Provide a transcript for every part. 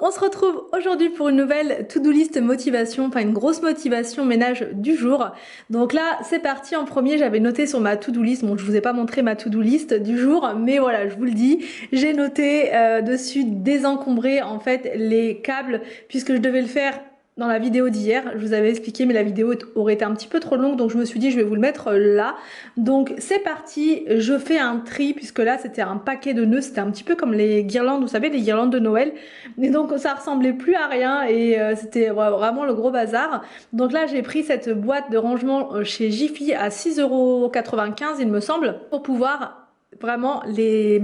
on se retrouve aujourd'hui pour une nouvelle to-do list motivation, enfin une grosse motivation ménage du jour. Donc là, c'est parti. En premier, j'avais noté sur ma to-do list, bon, je vous ai pas montré ma to-do list du jour, mais voilà, je vous le dis, j'ai noté dessus désencombrer en fait les câbles, puisque je devais le faire dans la vidéo d'hier. Je vous avais expliqué, mais la vidéo aurait été un petit peu trop longue, donc je me suis dit je vais vous le mettre là. Donc c'est parti, je fais un tri, puisque là c'était un paquet de nœuds, c'était un petit peu comme les guirlandes, vous savez, les guirlandes de Noël, et donc ça ressemblait plus à rien, et c'était vraiment le gros bazar. Donc là j'ai pris cette boîte de rangement chez Jiffy à 6,95 € il me semble, pour pouvoir vraiment les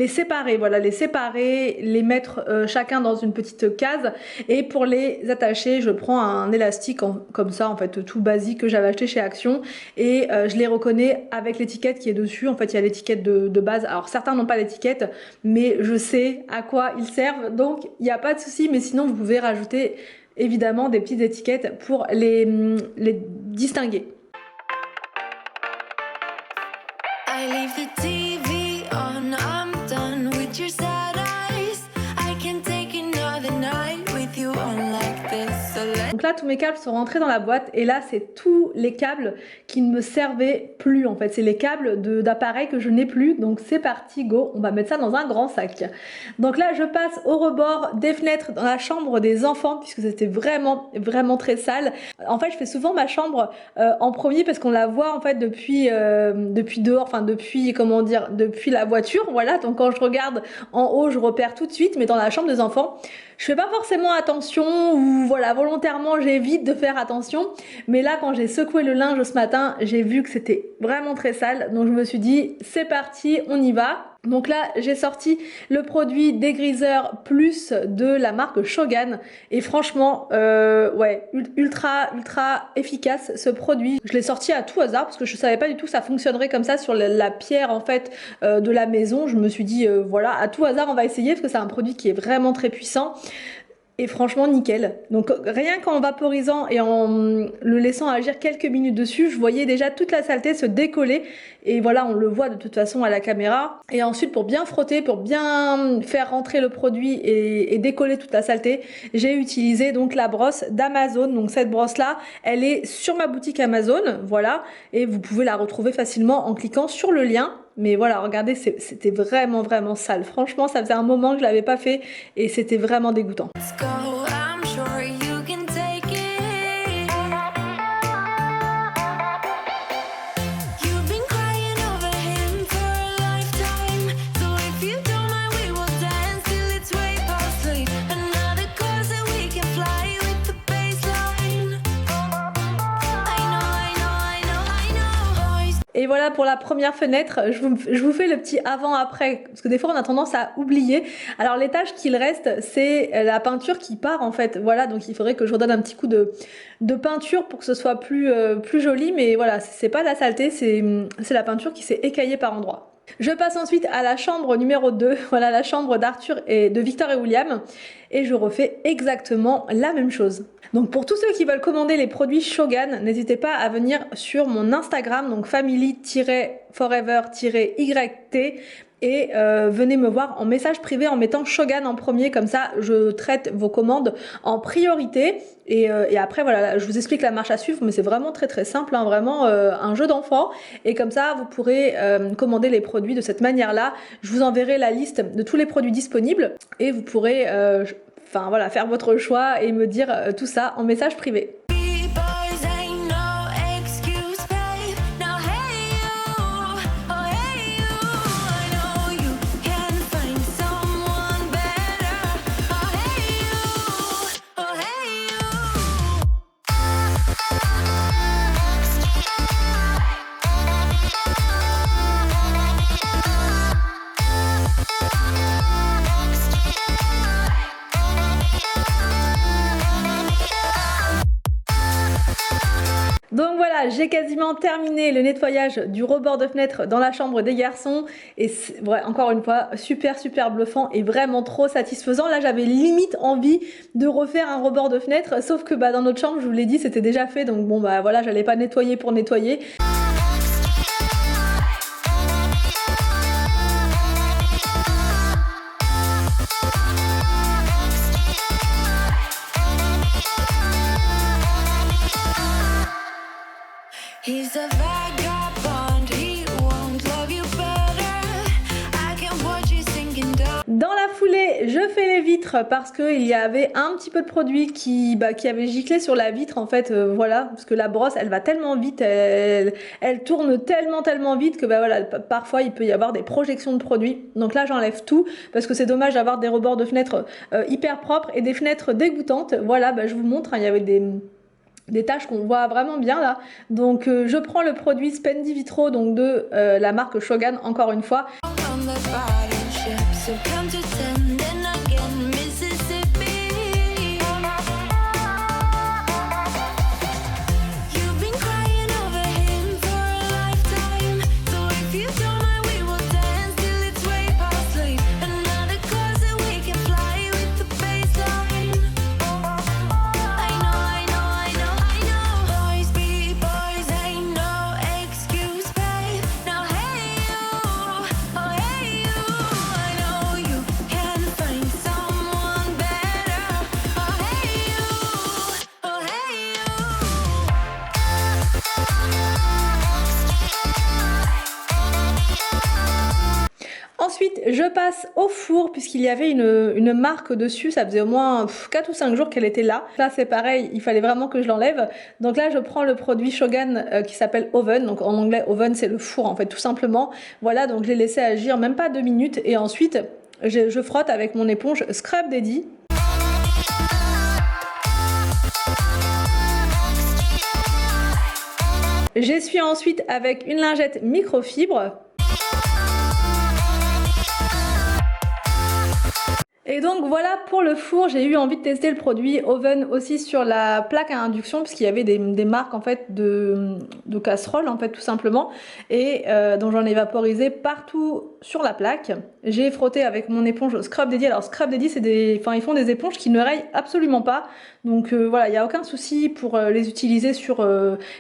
séparer, voilà, les séparer, les mettre chacun dans une petite case. Et pour les attacher, je prends un élastique comme ça, en fait, tout basique, que j'avais acheté chez Action, et je les reconnais avec l'étiquette qui est dessus. En fait, il y a l'étiquette de base. Alors certains n'ont pas l'étiquette, mais je sais à quoi ils servent, donc il n'y a pas de souci. Mais sinon vous pouvez rajouter évidemment des petites étiquettes pour les distinguer. I leave the TV on, I'm done with your sad eyes. I can take another night with you on like this. Donc là, tous mes câbles sont rentrés dans la boîte, et là, c'est tous les câbles qui ne me servaient plus en fait. C'est les câbles d'appareil que je n'ai plus. Donc c'est parti, go, on va mettre ça dans un grand sac. Donc là, je passe au rebord des fenêtres dans la chambre des enfants, puisque c'était vraiment très sale. En fait, je fais souvent ma chambre en premier, parce qu'on la voit en fait depuis dehors, enfin depuis, comment dire, depuis la voiture, voilà. Donc quand je regarde en haut, je repère tout de suite, mais dans la chambre des enfants, je fais pas forcément attention, ou voilà, volontairement j'évite de faire attention. Mais là, quand j'ai secoué le linge ce matin, j'ai vu que c'était vraiment très sale, donc je me suis dit c'est parti, on y va. Donc là, j'ai sorti le produit dégriseur plus de la marque Shogun, et franchement, ouais, ultra efficace ce produit. Je l'ai sorti à tout hasard parce que je savais pas du tout que ça fonctionnerait comme ça sur la pierre en fait de la maison. Je me suis dit voilà, à tout hasard on va essayer, parce que c'est un produit qui est vraiment très puissant. Et franchement nickel. Donc rien qu'en vaporisant et en le laissant agir quelques minutes dessus, je voyais déjà toute la saleté se décoller. Et voilà, on le voit de toute façon à la caméra. Et ensuite, pour bien frotter, pour bien faire rentrer le produit et décoller toute la saleté, j'ai utilisé donc la brosse d'Amazon. Donc cette brosse là, elle est sur ma boutique Amazon, voilà. Et vous pouvez la retrouver facilement en cliquant sur le lien. Mais voilà, regardez, c'était vraiment sale. Franchement, ça faisait un moment que je l'avais pas fait, et c'était vraiment dégoûtant. Et voilà pour la première fenêtre, je vous fais le petit avant-après, parce que des fois on a tendance à oublier. Alors les tâches qu'il reste, c'est la peinture qui part en fait, voilà, donc il faudrait que je redonne un petit coup de peinture pour que ce soit plus joli, mais voilà, c'est pas de la saleté, c'est la peinture qui s'est écaillée par endroits. Je passe ensuite à la chambre numéro 2, voilà, la chambre d'Arthur et de Victor et William, et je refais exactement la même chose. Donc pour tous ceux qui veulent commander les produits Shogun, n'hésitez pas à venir sur mon Instagram, donc family-forever-yt, et venez me voir en message privé en mettant Shogun en premier, comme ça je traite vos commandes en priorité. Et après voilà, je vous explique la marche à suivre, mais c'est vraiment très simple, hein, vraiment un jeu d'enfant. Et comme ça vous pourrez commander les produits de cette manière là. Je vous enverrai la liste de tous les produits disponibles, et vous pourrez enfin voilà, faire votre choix et me dire tout ça en message privé. Donc voilà, j'ai quasiment terminé le nettoyage du rebord de fenêtre dans la chambre des garçons, et ouais, encore une fois super bluffant et vraiment trop satisfaisant. Là j'avais limite envie de refaire un rebord de fenêtre, sauf que dans notre chambre, je vous l'ai dit, c'était déjà fait, donc bon voilà, j'allais pas nettoyer pour nettoyer. He's a vagabond, he won't love you better. I can watch you sinking down. Dans la foulée, je fais les vitres parce qu'il y avait un petit peu de produit qui avait giclé sur la vitre en fait, voilà, parce que la brosse elle va tellement vite, elle tourne tellement vite que voilà, parfois il peut y avoir des projections de produit. Donc là j'enlève tout parce que c'est dommage d'avoir des rebords de fenêtres hyper propres et des fenêtres dégoûtantes. Voilà, je vous montre, hein, il y avait des taches qu'on voit vraiment bien là. Donc je prends le produit Spendy Vitro donc de la marque Shogun encore une fois. So come to 10, then again, Mississippi. You've been crying over him for a lifetime. So if you don't mind, we will dance till it's way past sleep. Another cause that we can fly with the baseline. I know. Boys be boys, ain't no excuse, babe. Now hey you, oh hey you. I know you can find someone better. Oh hey you, oh hey you. Ensuite, je passe au four puisqu'il y avait une marque dessus, ça faisait au moins 4 ou 5 jours qu'elle était là. Là c'est pareil, il fallait vraiment que je l'enlève. Donc là je prends le produit Shogun qui s'appelle Oven, donc en anglais Oven c'est le four en fait tout simplement. Voilà, donc je l'ai laissé agir même pas 2 minutes et ensuite je frotte avec mon éponge Scrub Daddy. J'essuie ensuite avec une lingette microfibre. Et donc voilà pour le four, j'ai eu envie de tester le produit Oven aussi sur la plaque à induction puisqu'il y avait des marques en fait de casseroles en fait tout simplement et donc j'en ai vaporisé partout sur la plaque. J'ai frotté avec mon éponge Scrub Daddy. Alors Scrub Daddy ils font des éponges qui ne rayent absolument pas. Donc voilà, il n'y a aucun souci pour les utiliser sur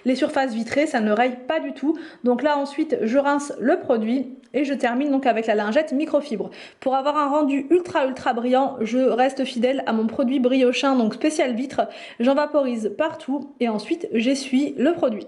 les surfaces vitrées, ça ne raye pas du tout. Donc là ensuite je rince le produit et je termine donc avec la lingette microfibre. Pour avoir un rendu ultra brillant, je reste fidèle à mon produit Briochin donc spécial vitre. J'en vaporise partout et ensuite j'essuie le produit.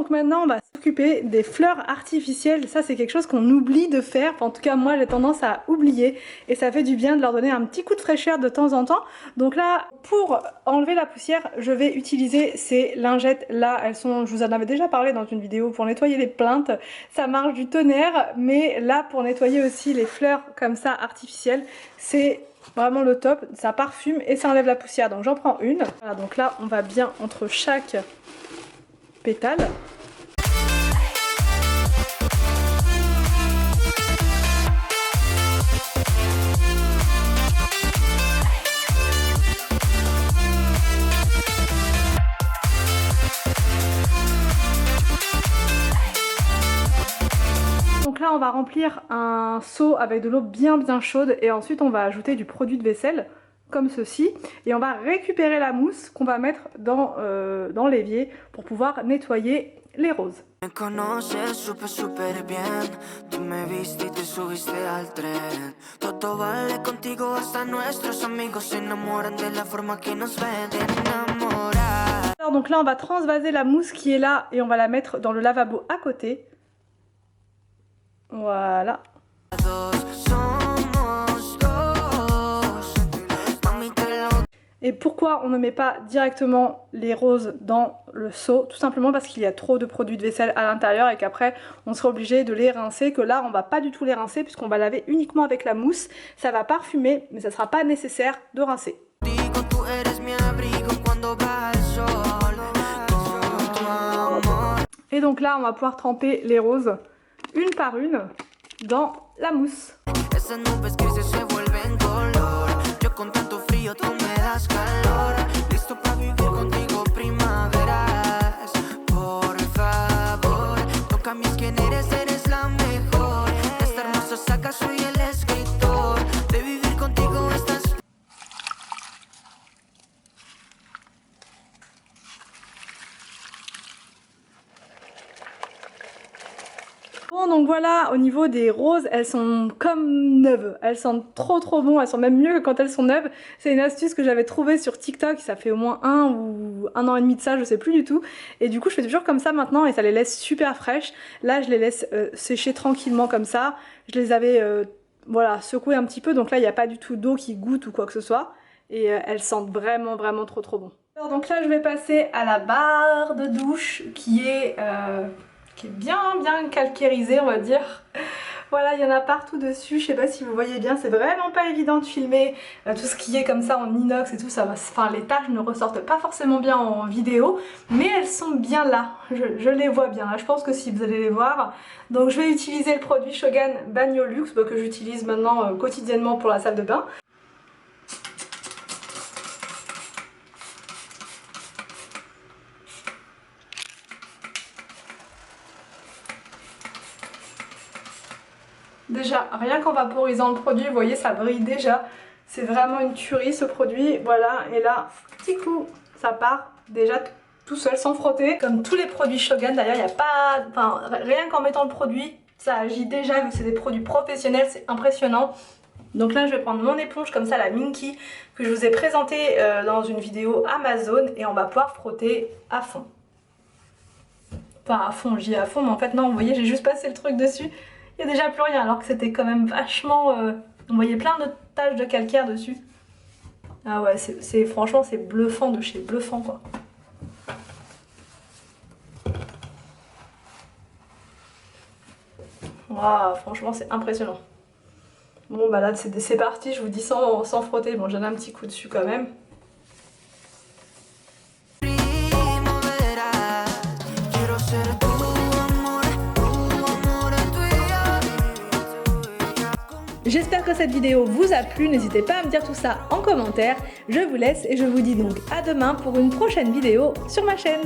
Maintenant on va s'occuper des fleurs artificielles. Ça c'est quelque chose qu'on oublie de faire, en tout cas moi j'ai tendance à oublier et ça fait du bien de leur donner un petit coup de fraîcheur de temps en temps. Donc là pour enlever la poussière je vais utiliser ces lingettes là, elles sont, je vous en avais déjà parlé dans une vidéo pour nettoyer les plinthes, ça marche du tonnerre, mais là pour nettoyer aussi les fleurs comme ça artificielles c'est vraiment le top, ça parfume et ça enlève la poussière. Donc j'en prends une, voilà, donc là on va bien entre chaque pétale. Donc là on va remplir un seau avec de l'eau bien chaude et ensuite on va ajouter du produit de vaisselle comme ceci et on va récupérer la mousse qu'on va mettre dans l'évier pour pouvoir nettoyer les roses. Alors donc là on va transvaser la mousse qui est là et on va la mettre dans le lavabo à côté. Voilà. Et pourquoi on ne met pas directement les roses dans le seau? Tout simplement parce qu'il y a trop de produits de vaisselle à l'intérieur et qu'après on sera obligé de les rincer, que là on va pas du tout les rincer puisqu'on va laver uniquement avec la mousse. Ça va parfumer mais ça sera pas nécessaire de rincer. Et donc là on va pouvoir tremper les roses une par une dans la mousse. donc voilà, au niveau des roses, elles sont comme neuves. Elles sentent trop bon, elles sont même mieux que quand elles sont neuves. C'est une astuce que j'avais trouvée sur TikTok, ça fait au moins 1 ou 1 an et demi de ça, je sais plus du tout. Et du coup, je fais toujours comme ça maintenant et ça les laisse super fraîches. Là, je les laisse sécher tranquillement comme ça. Je les avais voilà, secouées un petit peu, donc là, il n'y a pas du tout d'eau qui goûte ou quoi que ce soit. Et elles sentent vraiment trop bon. Alors donc là, je vais passer à la barre de douche qui est bien calcairisée, on va dire. Voilà, il y en a partout dessus, je sais pas si vous voyez bien, c'est vraiment pas évident de filmer tout ce qui est comme ça en inox et tout, ça va, enfin les taches ne ressortent pas forcément bien en vidéo, mais elles sont bien là, je les vois bien là, je pense que si vous allez les voir. Donc je vais utiliser le produit Shogan Bagnolux que j'utilise maintenant quotidiennement pour la salle de bain. Déjà, rien qu'en vaporisant le produit, vous voyez, ça brille déjà. C'est vraiment une tuerie ce produit. Voilà, et là, petit coup, ça part déjà tout seul sans frotter. Comme tous les produits Shogan, d'ailleurs, il n'y a pas... Enfin, rien qu'en mettant le produit, ça agit déjà, vu que c'est des produits professionnels, c'est impressionnant. Donc là, je vais prendre mon éponge comme ça, la Minky, que je vous ai présentée dans une vidéo Amazon, et on va pouvoir frotter à fond. Enfin, à fond, j'y ai à fond, mais en fait, non, vous voyez, j'ai juste passé le truc dessus. Il n'y a déjà plus rien alors que c'était quand même vachement... on voyait plein de taches de calcaire dessus. Ah ouais, franchement c'est bluffant de chez bluffant quoi. Waouh, franchement c'est impressionnant. Bon bah là c'est parti, je vous dis sans frotter. Bon j'en ai un petit coup dessus quand même. J'espère que cette vidéo vous a plu, n'hésitez pas à me dire tout ça en commentaire. Je vous laisse et je vous dis donc à demain pour une prochaine vidéo sur ma chaîne.